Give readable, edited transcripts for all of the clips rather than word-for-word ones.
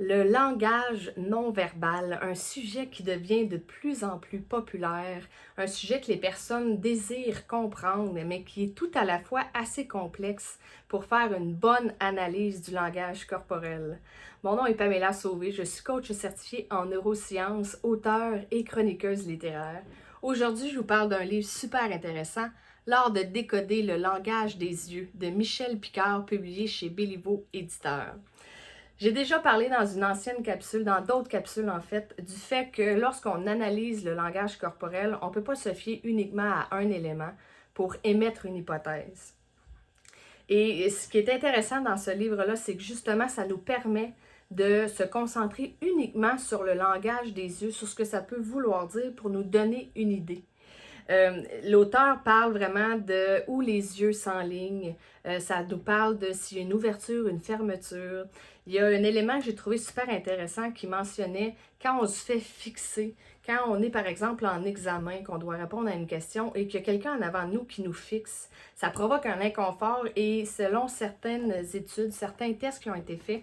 Le langage non verbal, un sujet qui devient de plus en plus populaire, un sujet que les personnes désirent comprendre, mais qui est tout à la fois assez complexe pour faire une bonne analyse du langage corporel. Mon nom est Pamela Sauvé, je suis coach certifiée en neurosciences, auteure et chroniqueuse littéraire. Aujourd'hui, je vous parle d'un livre super intéressant, L'art de décoder le langage des yeux, de Michel Picard, publié chez Béliveau Éditeur. J'ai déjà parlé dans une ancienne capsule, dans d'autres capsules en fait, du fait que lorsqu'on analyse le langage corporel, on ne peut pas se fier uniquement à un élément pour émettre une hypothèse. Et ce qui est intéressant dans ce livre-là, c'est que justement, ça nous permet de se concentrer uniquement sur le langage des yeux, sur ce que ça peut vouloir dire pour nous donner une idée. L'auteur parle vraiment de où les yeux s'enlignent. Ça nous parle de s'il y a une ouverture, une fermeture. Il y a un élément que j'ai trouvé super intéressant qui mentionnait quand on se fait fixer, quand on est par exemple en examen, qu'on doit répondre à une question et qu'il y a quelqu'un en avant de nous qui nous fixe, ça provoque un inconfort et selon certaines études, certains tests qui ont été faits,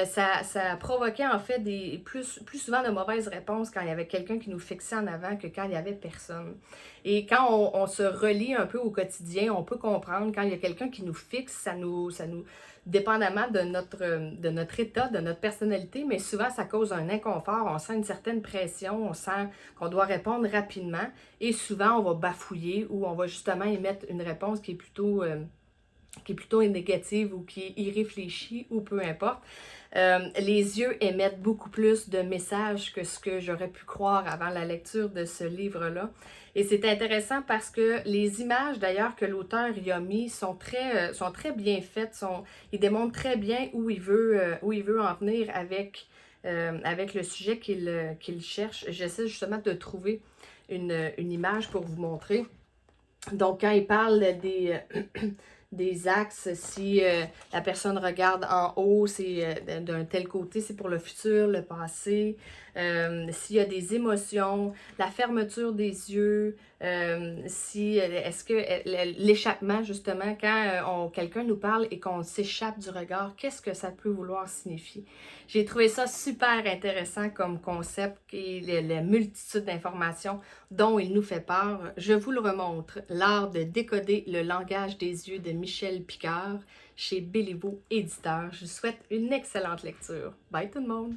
ça provoquait en fait plus souvent de mauvaises réponses quand il y avait quelqu'un qui nous fixait en avant que quand il n'y avait personne. Et quand on se relie un peu au quotidien, on peut comprendre quand il y a quelqu'un qui nous fixe, dépendamment de notre état, de notre personnalité, mais souvent ça cause un inconfort, on sent une certaine pression, on sent qu'on doit répondre rapidement et souvent on va bafouiller ou on va justement émettre une réponse qui est plutôt négative ou qui est irréfléchie ou peu importe. Les yeux émettent beaucoup plus de messages que ce que j'aurais pu croire avant la lecture de ce livre-là. Et c'est intéressant parce que les images d'ailleurs que l'auteur y a mis sont très bien faites, il démontre très bien où il veut en venir avec le sujet qu'il cherche. J'essaie justement de trouver une image pour vous montrer. Donc, quand il parle des axes, si la personne regarde en haut, c'est d'un tel côté, c'est pour le futur, le passé. S'il y a des émotions, la fermeture des yeux, est-ce que l'échappement, justement, quand quelqu'un nous parle et qu'on s'échappe du regard, qu'est-ce que ça peut vouloir signifier? J'ai trouvé ça super intéressant comme concept et la multitude d'informations dont il nous fait part. Je vous le remontre, L'art de décoder le langage des yeux de Michel Picard chez Béliveau Éditeur. Je vous souhaite une excellente lecture. Bye tout le monde!